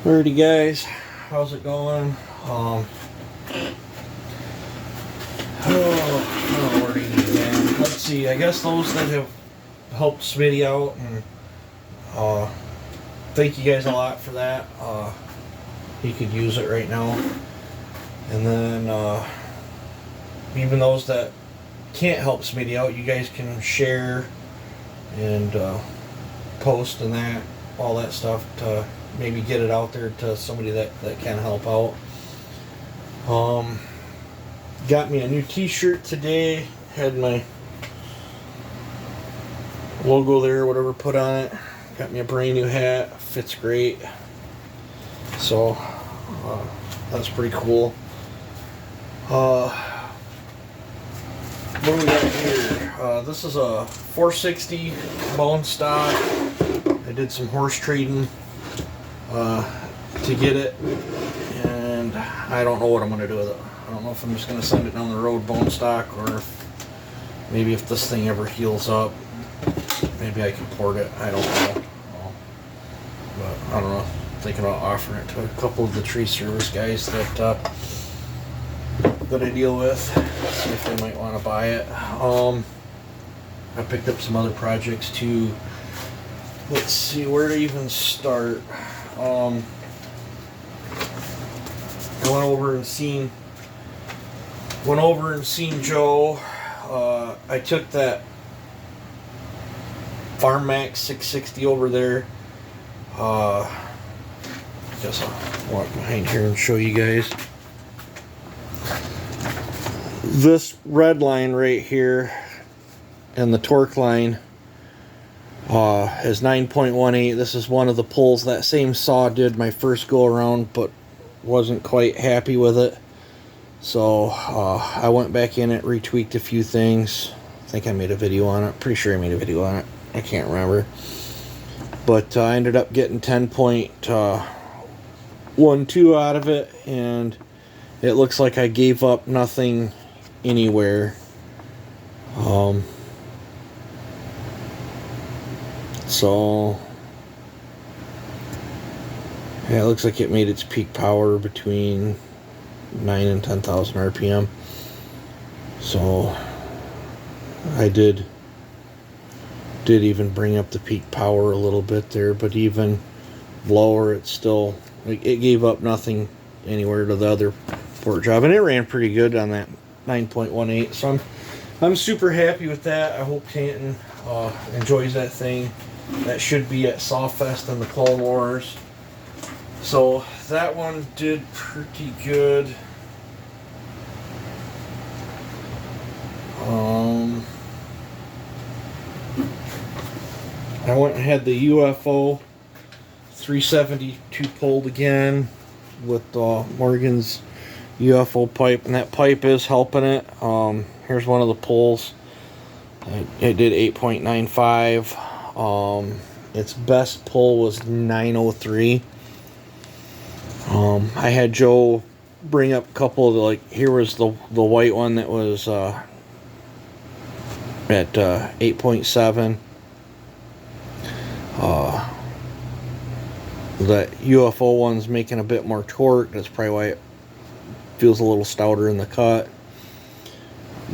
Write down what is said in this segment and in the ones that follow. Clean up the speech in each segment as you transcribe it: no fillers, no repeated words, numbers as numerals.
Alrighty guys, how's it going? Alrighty again. Let's see, I guess those that have helped Smitty out, and thank you guys a lot for that. He could use it right now. And then even those that can't help Smitty out, you guys can share and post and that, all that stuff to maybe get it out there to somebody that can help out. Got me a new t-shirt today, had my logo there, whatever, put on it. Got me a brand new hat, fits great, so that's pretty cool. What do we got here? This is a 460 bone stock. I did some horse trading to get it, and I don't know what I'm going to do with it. I don't know if I'm just going to send it down the road bone stock, or maybe if this thing ever heals up, maybe I can port it. I don't know. But I don't know. Thinking about offering it to a couple of the tree service guys that I deal with, see if they might want to buy it. I picked up some other projects too. Let's see, where to even start. I went over and seen Joe. I took that Farm Max 660 over there. I guess I'll walk behind here and show you guys. This red line right here and the torque line is 9.18. This is one of the pulls that same saw did my first go around, but wasn't quite happy with it. So I went back in it, retweaked a few things. I think I made a video on it. Pretty sure I made a video on it. I can't remember. But I ended up getting 10.12 out of it, and it looks like I gave up nothing anywhere. So yeah, it looks like it made its peak power between 9 and 10,000 RPM. So I did even bring up the peak power a little bit there, but even lower, it's still, it gave up nothing anywhere to the other port job, and it ran pretty good on that 9.18. So I'm super happy with that. I hope Canton enjoys that thing. That should be at Sawfest and the Clone Wars. So that one did pretty good. I went and had the UFO 372 pulled again with Morgan's UFO pipe, and that pipe is helping it. Here's one of the pulls. It did 8.95. Its best pull was 903. I had Joe bring up a couple of the, like, here was the white one that was at 8.7. That UFO one's making a bit more torque. That's probably why it feels a little stouter in the cut.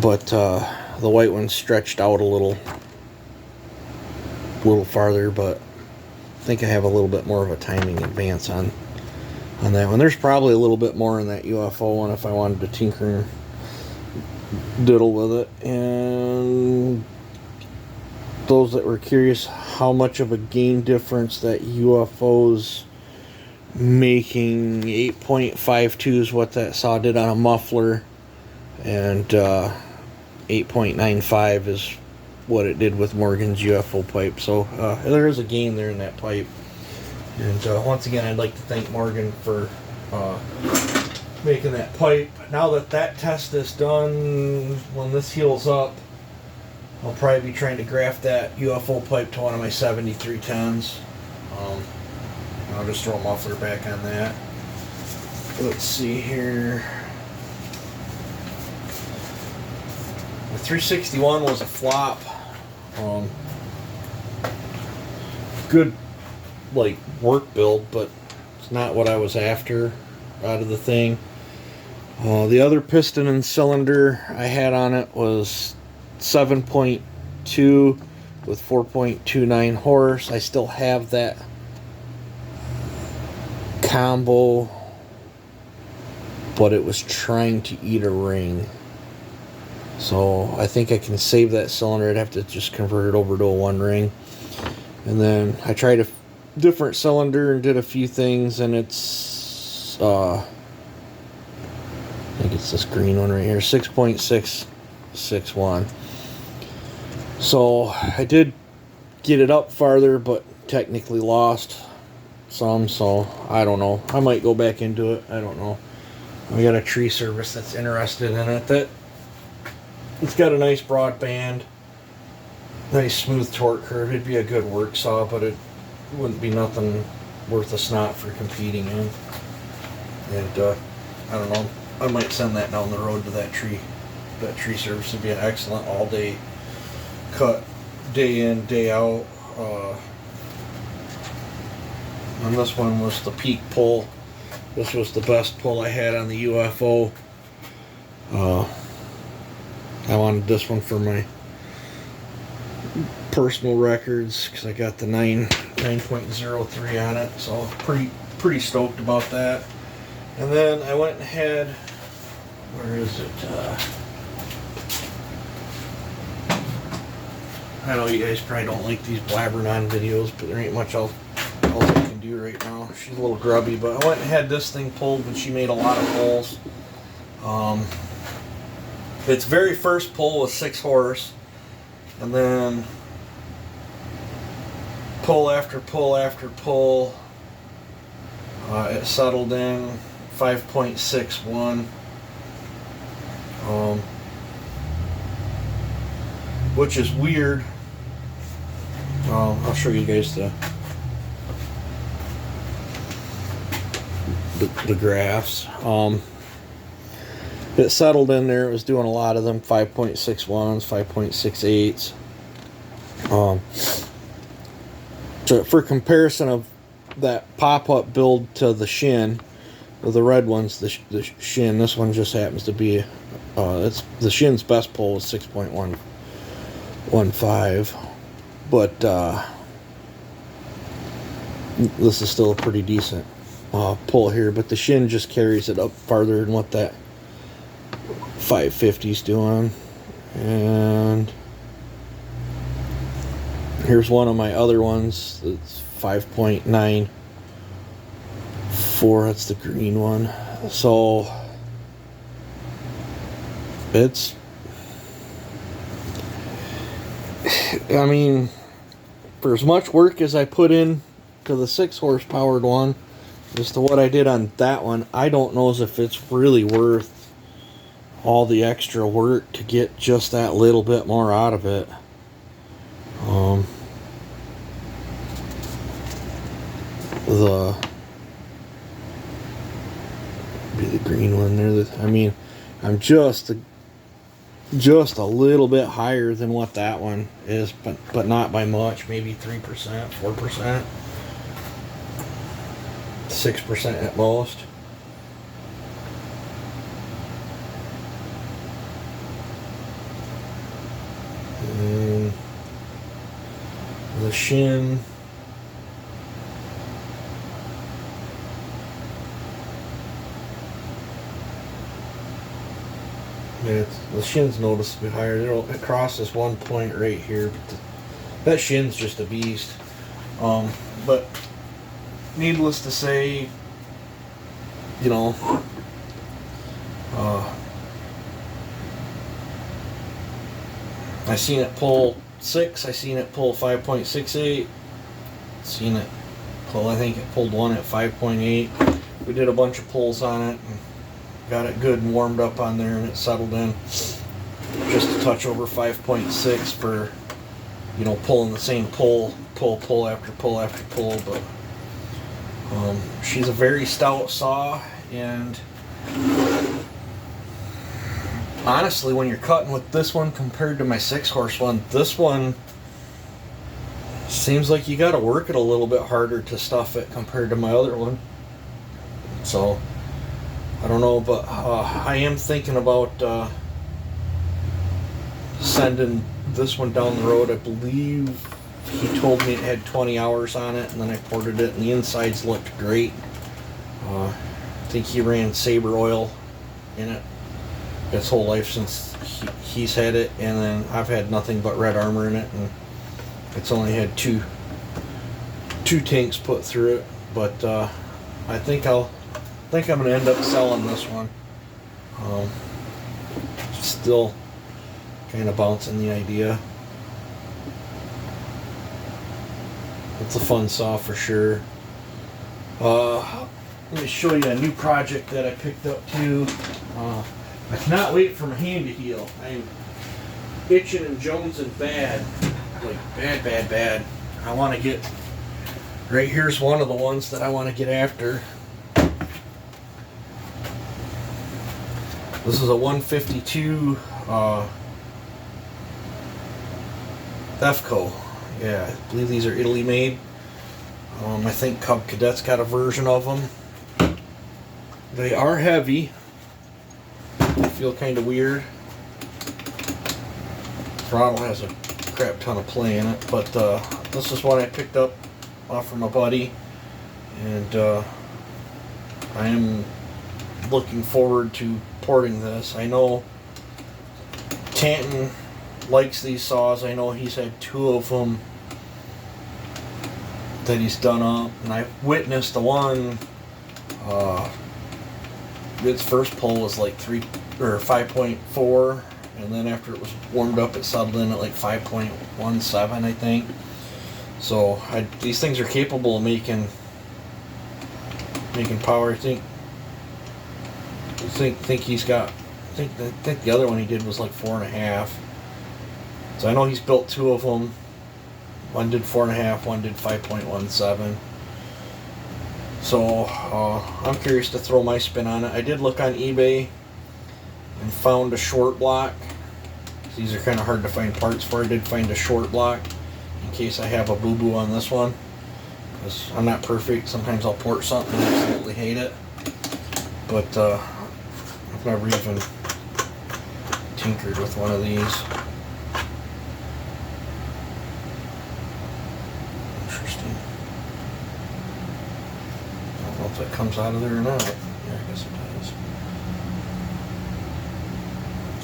But the white one stretched out a little farther, but I think I have a little bit more of a timing advance on that one. There's probably a little bit more in that UFO one if I wanted to tinker and diddle with it. And those that were curious how much of a gain difference that UFO's making, 8.52 is what that saw did on a muffler, and 8.95 is what it did with Morgan's UFO pipe. So there is a gain there in that pipe. And once again, I'd like to thank Morgan for making that pipe. Now that test is done, when this heals up, I'll probably be trying to graft that UFO pipe to one of my 7310s. I'll just throw a muffler back on that. Let's see here. The 361 was a flop. Good, like, work build, but It's not what I was after out of the thing. The other piston and cylinder I had on it was 7.2 with 4.29 horse. I still have that combo, but it was trying to eat a ring. So I think I can save that cylinder. I'd have to just convert it over to a 1 ring. And then I tried a different cylinder and did a few things, and it's I think it's this green one right here, 6.661. So I did get it up farther, but technically lost some, so I don't know. I might go back into it. I don't know. I got a tree service that's interested in it. That it's got a nice broad band, nice smooth torque curve. It'd be a good work saw, but it wouldn't be nothing worth a snot for competing in. And I don't know. I might send that down the road to that tree. That tree service would be an excellent all-day cut, day in, day out. And this one was the peak pull. This was the best pull I had on the UFO. I wanted this one for my personal records because I got the 9.03 on it, so pretty stoked about that. And then I went and had, where is it? I know you guys probably don't like these blabbering on videos, but there ain't much else I can do right now. She's a little grubby, but I went and had this thing pulled, and she made a lot of pulls. Its very first pull was 6 horse, and then pull after pull after pull, it settled in 5.61. Which is weird. I'll show you guys the graphs. It settled in there. It was doing a lot of them, 5.61s, 5.68s. So for comparison of that pop-up build to the Shin, the red one's the Shin. This one just happens to be it's the Shin's best pull was 6.15, but this is still a pretty decent pull here. But the Shin just carries it up farther than what that 550's doing. And here's one of my other ones. It's 5.94. That's the green one. So it's, I mean, for as much work as I put in to the 6 horsepower one as to what I did on that one, I don't know as if it's really worth all the extra work to get just that little bit more out of it. The green one there. I mean, I'm just a little bit higher than what that one is, but not by much. Maybe 3%, 4%, 6% at most. And the Shin, the Shin's noticeably higher. It crosses 1 point right here, but that Shin's just a beast. But needless to say, you know, I seen it pull 6. I seen it pull 5.68. Seen it pull. I think it pulled one at 5.8. We did a bunch of pulls on it and got it good and warmed up on there, and it settled in just a touch over 5.6 for, you know, pulling the same pull after pull after pull. But she's a very stout saw, and honestly, when you're cutting with this one compared to my 6 horse one, this one seems like you got to work it a little bit harder to stuff it compared to my other one. So I don't know, but I am thinking about sending this one down the road. I believe he told me it had 20 hours on it, and then I ported it, and the insides looked great. I think he ran Sabre oil in it its whole life since he's had it, and then I've had nothing but Red Armor in it, and it's only had two tanks put through it. But I think I'm gonna end up selling this one. Still kind of bouncing the idea. It's a fun saw for sure. Let me show you a new project that I picked up too. I cannot wait for my hand to heal. I'm itching and jonesing bad. Like bad. I want to get... Right here's one of the ones that I want to get after. This is a 152 FCO. Yeah, I believe these are Italy made. I think Cub Cadet's got a version of them. They are heavy. They feel kind of weird. Throttle has a crap ton of play in it, but this is what I picked up off from a buddy, and I am looking forward to porting this. I know Tanton likes these saws. I know he's had 2 of them that he's done up, and I witnessed the one. Its first pull was like 5.4, and then after it was warmed up, it settled in at like 5.17, I think. So these things are capable of making power. I think he's got. I think the other one he did was like 4.5. So I know he's built 2 of them. One did 4.5, one did 5.17. So I'm curious to throw my spin on it. I did look on eBay and found a short block. These are kind of hard to find parts for. I did find a short block in case I have a boo-boo on this one, because I'm not perfect. Sometimes I'll port something and absolutely hate it. But I've never even tinkered with one of these. Interesting. I don't know if that comes out of there or not. Yeah, I guess it does.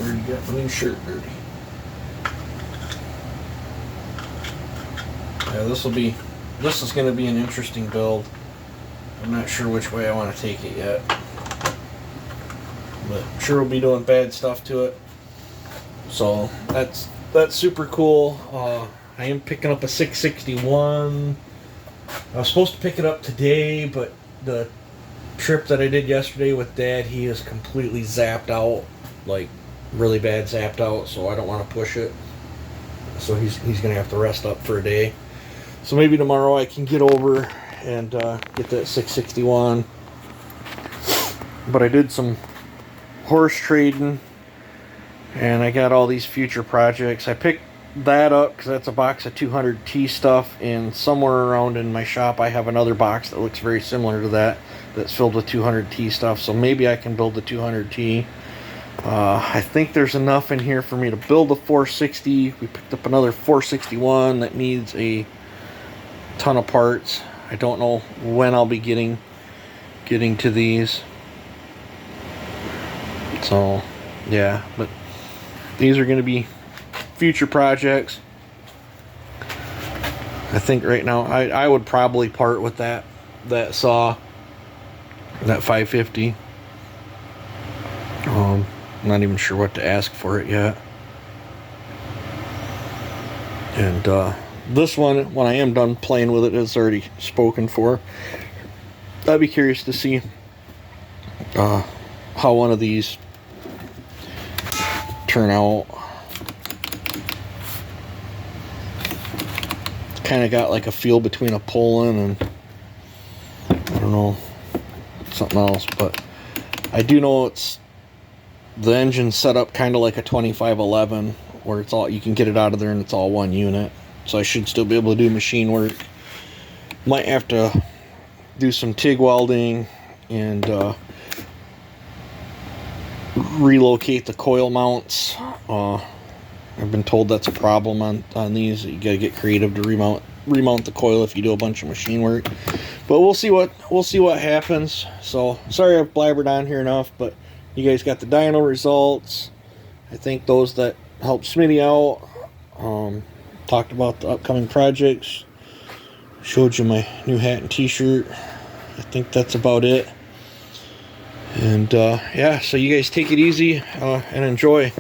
Already got my new shirt dirty. Yeah, this is going to be an interesting build. I'm not sure which way I want to take it yet, but I'm sure we'll be doing bad stuff to it. So that's super cool. I am picking up a 661. I was supposed to pick it up today, but the trip that I did yesterday with Dad, he is completely zapped out, like really bad zapped out. So I don't want to push it. So he's gonna have to rest up for a day. So maybe tomorrow I can get over and get that 661. But I did some horse trading, and I got all these future projects. I picked that up because that's a box of 200T stuff, and somewhere around in my shop I have another box that looks very similar to that, that's filled with 200T stuff. So maybe I can build the 200T. I think there's enough in here for me to build a 460. We picked up another 461 that needs a ton of parts. I don't know when I'll be getting to these. So yeah, but these are going to be future projects. I think right now I would probably part with that saw, that 550. I'm not even sure what to ask for it yet. And this one, when I am done playing with it, is already spoken for. I'd be curious to see how one of these turn out. Kind of got like a feel between a Poland and I don't know, something else, but I do know it's the engine set up kind of like a 2511, where it's all, you can get it out of there and it's all one unit. So I should still be able to do machine work. Might have to do some TIG welding and relocate the coil mounts. I've been told that's a problem on these. You gotta get creative to remount the coil if you do a bunch of machine work. But we'll see what happens. So sorry I've blabbered on here enough, but you guys got the dyno results. I think those that helped Smitty out. Talked about the upcoming projects. Showed you my new hat and t-shirt. I think that's about it. And yeah, so you guys take it easy and enjoy.